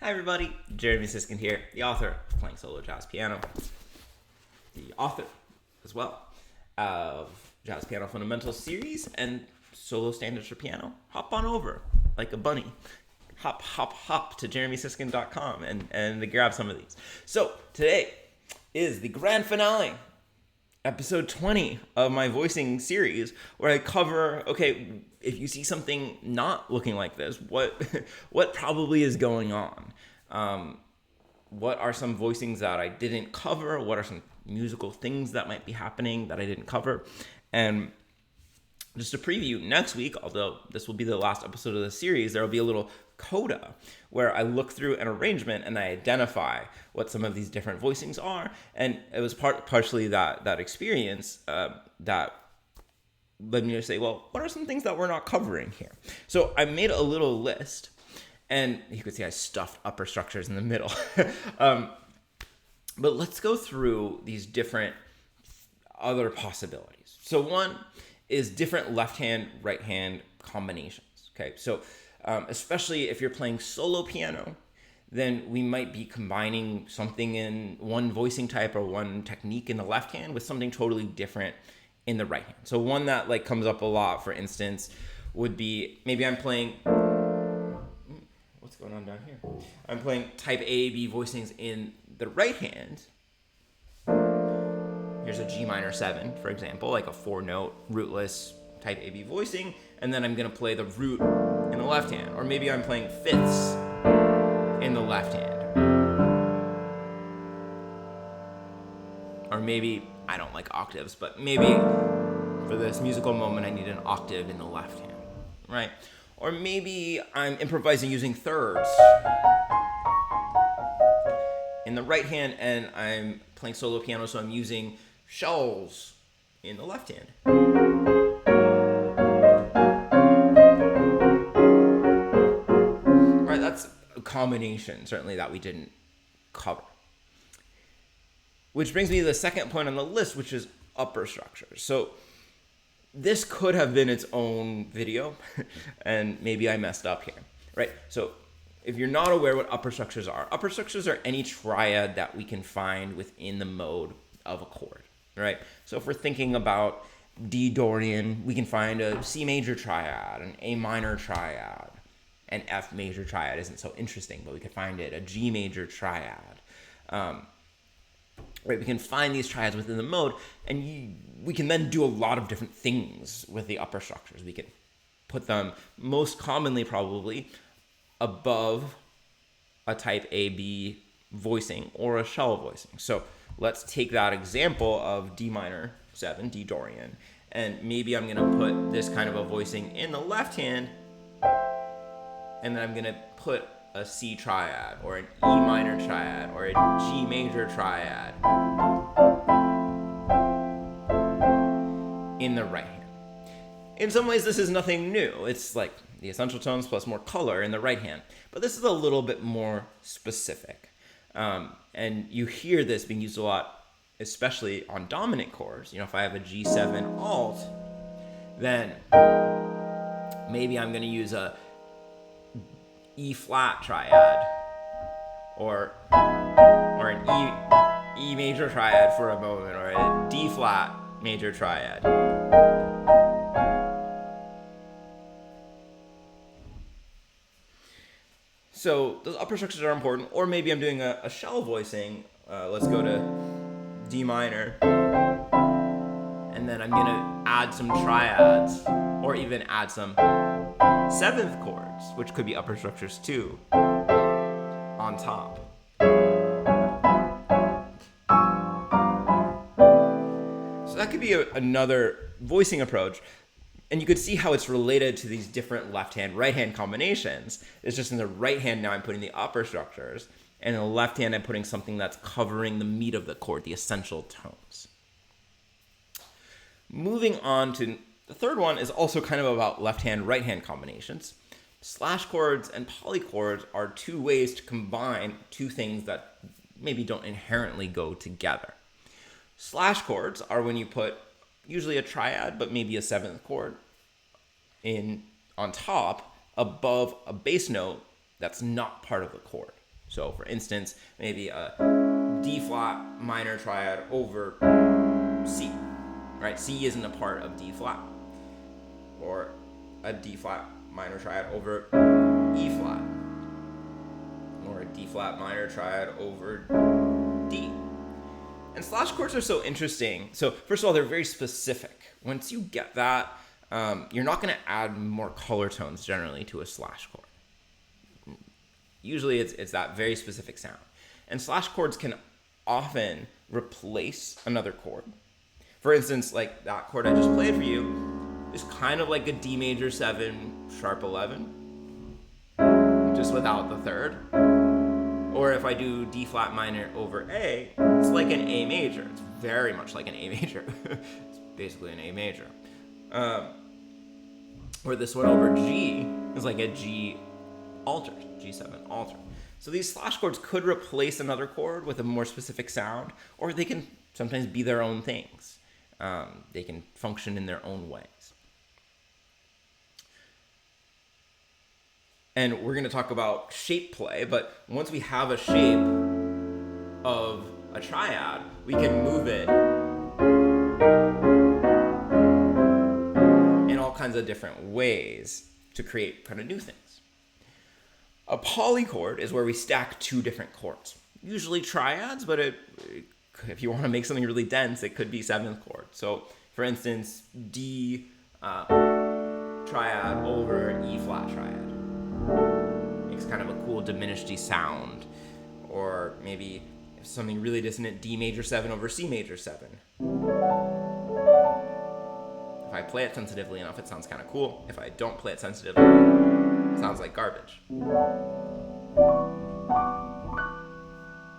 Hi everybody, Jeremy Siskind here, the author of Playing Solo Jazz Piano, the author as well of Jazz Piano Fundamentals series and Solo Standards for Piano. Hop on over like a bunny. Hop to jeremysiskind.com and grab some of these. So today is the grand finale, episode 20 of my voicing series, where I cover, okay, if you see something not looking like this, what probably is going on? What are some voicings that I didn't cover? What are some musical things that might be happening that I didn't cover? And just to preview, next week, although this will be the last episode of the series, there will be a little coda where I look through an arrangement and I identify what some of these different voicings are. And it was partially that experience that led me to say, well, what are some things that we're not covering here? So I made a little list, and you could see I stuffed upper structures in the middle. But let's go through these different other possibilities. So one is different left hand, right hand combinations. Okay, so especially if you're playing solo piano, then we might be combining something in one voicing type or one technique in the left hand with something totally different in the right hand. So one that comes up a lot, for instance, would be maybe I'm playing, what's going on down here? I'm playing type A, B voicings in the right hand. Here's a G minor 7, for example, like a 4-note rootless type A, B voicing, and then I'm gonna play the root in the left hand. Or maybe I'm playing fifths in the left hand. Or maybe, I don't like octaves, but maybe for this musical moment I need an octave in the left hand, right? Or maybe I'm improvising using thirds in the right hand and I'm playing solo piano, so I'm using shells in the left hand. Right, that's a combination, certainly, that we didn't cover. Which brings me to the second point on the list, which is upper structures. So this could have been its own video, and maybe I messed up here, right? So if you're not aware what upper structures are any triad that we can find within the mode of a chord, right? So if we're thinking about D Dorian, we can find a C major triad, an A minor triad, an F major triad isn't so interesting, but we could find it, a G major triad. Right, we can find these triads within the mode, and we can then do a lot of different things with the upper structures. We can put them, most commonly probably, above a type A, B voicing or a shell voicing. So let's take that example of D minor 7, D Dorian, and maybe I'm going to put this kind of a voicing in the left hand, and then I'm going to put a C triad or an E minor triad or a G major triad in the right hand. In some ways, this is nothing new. It's like the essential tones plus more color in the right hand. But this is a little bit more specific. And you hear this being used a lot, especially on dominant chords. You know, if I have a G7 alt, then maybe I'm going to use a E flat triad or an E major triad for a moment, or a D flat major triad. So those upper structures are important. Or maybe I'm doing a shell voicing. Let's go to D minor, and then I'm gonna add some triads or even add some seventh chords, which could be upper structures too, on top. So that could be another voicing approach, and you could see how it's related to these different left hand, right hand combinations. It's just in the right hand now I'm putting the upper structures, and in the left hand I'm putting something that's covering the meat of the chord, the essential tones. Moving on to the third one is also kind of about left hand, right hand combinations. Slash chords and polychords are two ways to combine two things that maybe don't inherently go together. Slash chords are when you put usually a triad, but maybe a seventh chord on top above a bass note that's not part of the chord. So for instance, maybe a D flat minor triad over C, right? C isn't a part of D flat. Or a D flat minor triad over E flat. Or a D flat minor triad over D. And slash chords are so interesting. So first of all, they're very specific. Once you get that, you're not going to add more color tones generally to a slash chord. Usually it's that very specific sound. And slash chords can often replace another chord. For instance, like that chord I just played for you is kind of like a D major 7 sharp 11, just without the third. Or if I do D flat minor over A, it's like an A major. It's very much like an A major. It's basically an A major. Or this one over G is like a G altered, G7 altered. So these slash chords could replace another chord with a more specific sound, or they can sometimes be their own things. They can function in their own ways. And we're going to talk about shape play, but once we have a shape of a triad, we can move it in all kinds of different ways to create kind of new things. A polychord is where we stack two different chords, usually triads, but if you want to make something really dense, it could be seventh chord. So for instance, D triad over E flat triad. Makes kind of a cool diminished D sound. Or maybe something really dissonant, D major 7 over C major 7. If I play it sensitively enough, it sounds kind of cool. If I don't play it sensitively, it sounds like garbage.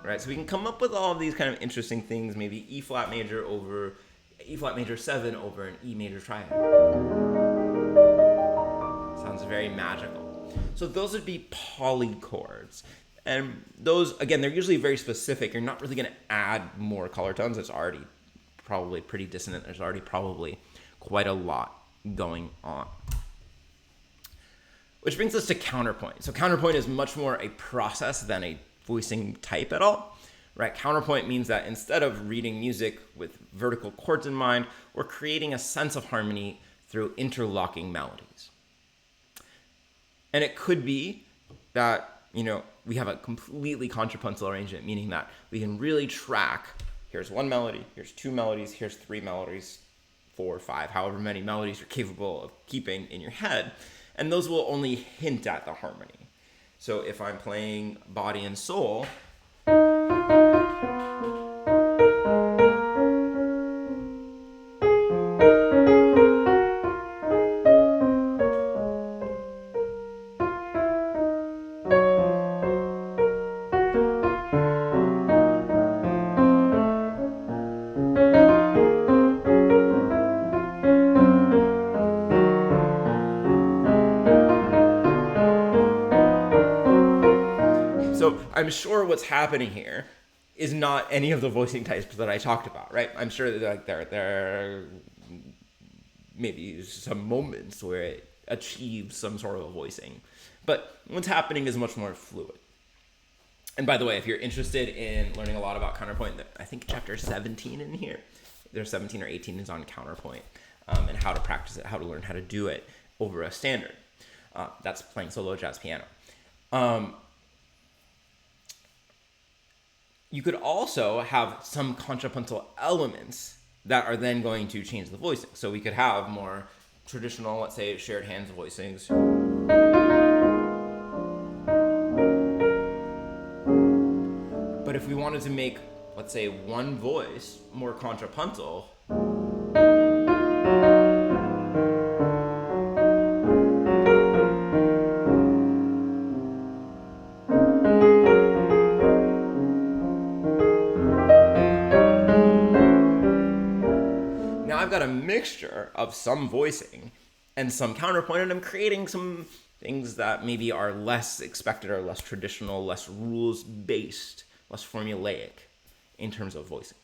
Right, so we can come up with all of these kind of interesting things, maybe E flat major 7 over an E major triad. Sounds very magical. So those would be polychords. And those, again, they're usually very specific. You're not really going to add more color tones. It's already probably pretty dissonant. There's already probably quite a lot going on. Which brings us to counterpoint. So counterpoint is much more a process than a voicing type at all. Right? Counterpoint means that instead of reading music with vertical chords in mind, we're creating a sense of harmony through interlocking melodies. And it could be that, we have a completely contrapuntal arrangement, meaning that we can really track, here's one melody, here's two melodies, here's three melodies, 4 or 5, however many melodies you're capable of keeping in your head. And those will only hint at the harmony. So if I'm playing body and soul, I'm sure what's happening here is not any of the voicing types that I talked about, right? I'm sure that there are maybe some moments where it achieves some sort of a voicing, but what's happening is much more fluid. And by the way, if you're interested in learning a lot about counterpoint, I think chapter 17 in here, there's 17 or 18 is on counterpoint and how to practice it, how to learn how to do it over a standard. That's playing solo jazz piano. You could also have some contrapuntal elements that are then going to change the voicing. So we could have more traditional, let's say, shared hands voicings. But if we wanted to make, let's say, one voice more contrapuntal, I've got a mixture of some voicing and some counterpoint, and I'm creating some things that maybe are less expected or less traditional, less rules-based, less formulaic in terms of voicing.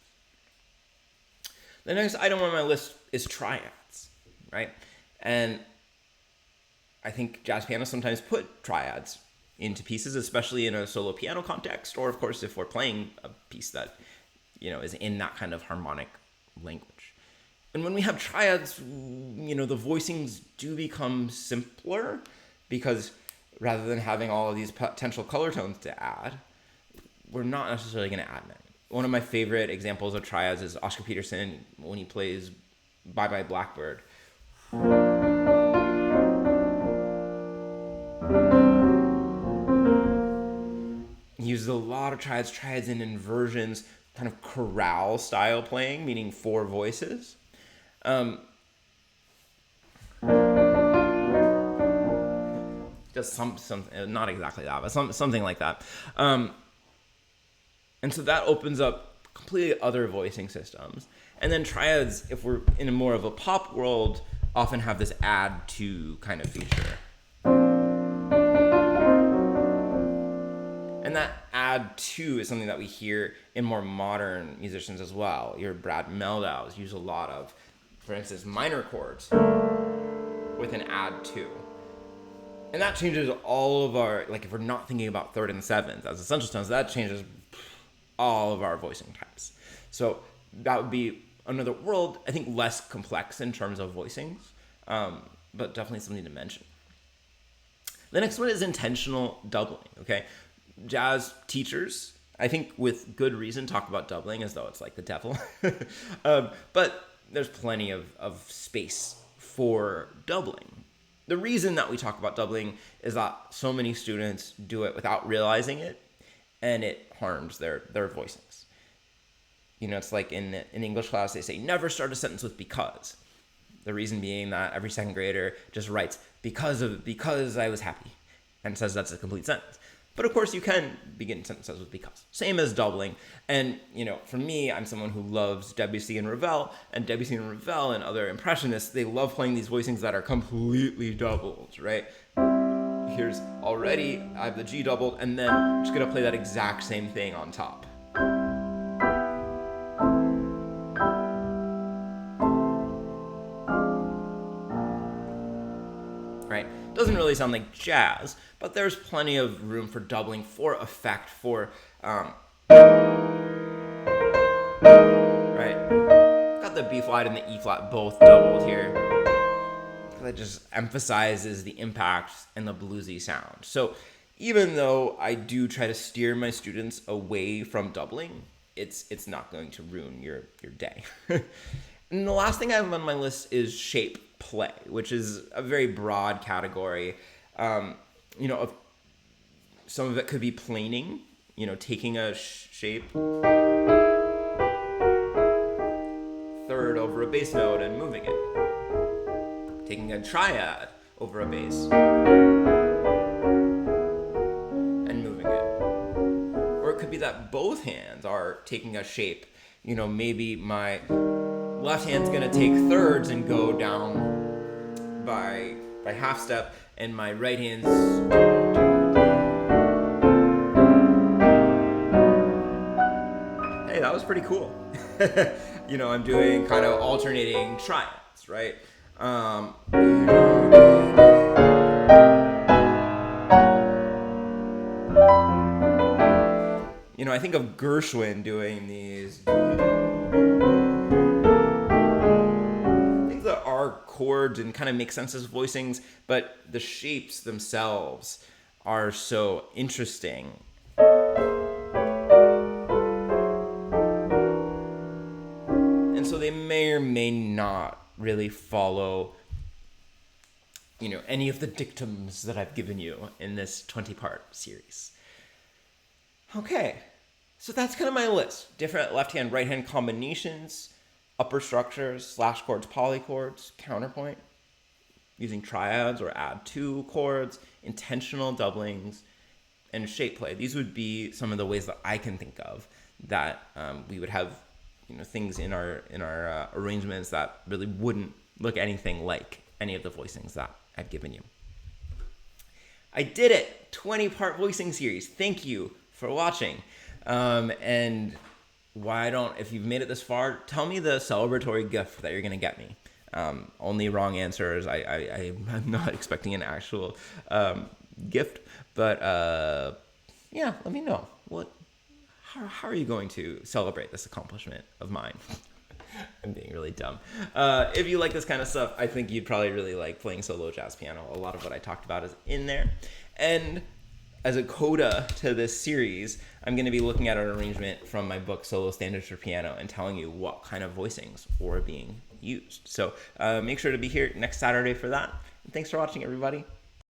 The next item on my list is triads, right? And I think jazz pianists sometimes put triads into pieces, especially in a solo piano context, or of course if we're playing a piece that, is in that kind of harmonic language. And when we have triads, the voicings do become simpler, because rather than having all of these potential color tones to add, we're not necessarily going to add many. One of my favorite examples of triads is Oscar Peterson when he plays Bye Bye Blackbird. He uses a lot of triads and inversions, kind of chorale style playing, meaning 4 voices. Just some not exactly that, but something like that. And so that opens up completely other voicing systems. And then triads, if we're in a more of a pop world, often have this add to kind of feature. And that add to is something that we hear in more modern musicians as well. Your Brad Meldows use a lot of, for instance, minor chords with an add to. And that changes all of our, if we're not thinking about third and seventh as essential tones, that changes all of our voicing types. So that would be another world, I think less complex in terms of voicings, but definitely something to mention. The next one is intentional doubling, okay? Jazz teachers, I think with good reason, talk about doubling as though it's like the devil. But there's plenty of space for doubling. The reason that we talk about doubling is that so many students do it without realizing it, and it harms their voicings. It's like in English class, they say, never start a sentence with because. The reason being that every second grader just writes because I was happy and says that's a complete sentence. But of course you can begin sentences with because. Same as doubling. And, for me, I'm someone who loves Debussy and Ravel, and other impressionists, they love playing these voicings that are completely doubled, right? Here's already, I have the G doubled, and then I'm just gonna play that exact same thing on top. Right? Doesn't really sound like jazz, but there's plenty of room for doubling, for effect, for, right? Got the B flat and the E flat both doubled here. That just emphasizes the impact and the bluesy sound. So even though I do try to steer my students away from doubling, it's not going to ruin your day. And the last thing I have on my list is shape play, which is a very broad category. Of some of it could be planing, taking a shape third over a bass note and moving it. Taking a triad over a bass and moving it. Or it could be that both hands are taking a shape. Maybe my left hand's gonna take thirds and go down by half step, and my right hand's hey, that was pretty cool. I'm doing kind of alternating triads, right? I think of Gershwin doing these things that are chords and kind of make sense as voicings, but the shapes themselves are so interesting. And so they may or may not really follow, any of the dictums that I've given you in this 20-part series. Okay, so that's kind of my list. Different left-hand, right-hand combinations, upper structures, slash chords, polychords, counterpoint, using triads or add to chords, intentional doublings, and shape play. These would be some of the ways that I can think of that we would have, things in our arrangements that really wouldn't look anything like any of the voicings that I've given you. I did it! 20-part voicing series. Thank you for watching. And if you've made it this far, tell me the celebratory gift that you're going to get me. Only wrong answers. I'm not expecting an actual gift. But yeah, let me know how are you going to celebrate this accomplishment of mine. I'm being really dumb. If you like this kind of stuff, I think you'd probably really like playing solo jazz piano. A lot of what I talked about is in there. And as a coda to this series, I'm going to be looking at an arrangement from my book, Solo Standards for Piano, and telling you what kind of voicings are being used. So make sure to be here next Saturday for that. And thanks for watching, everybody.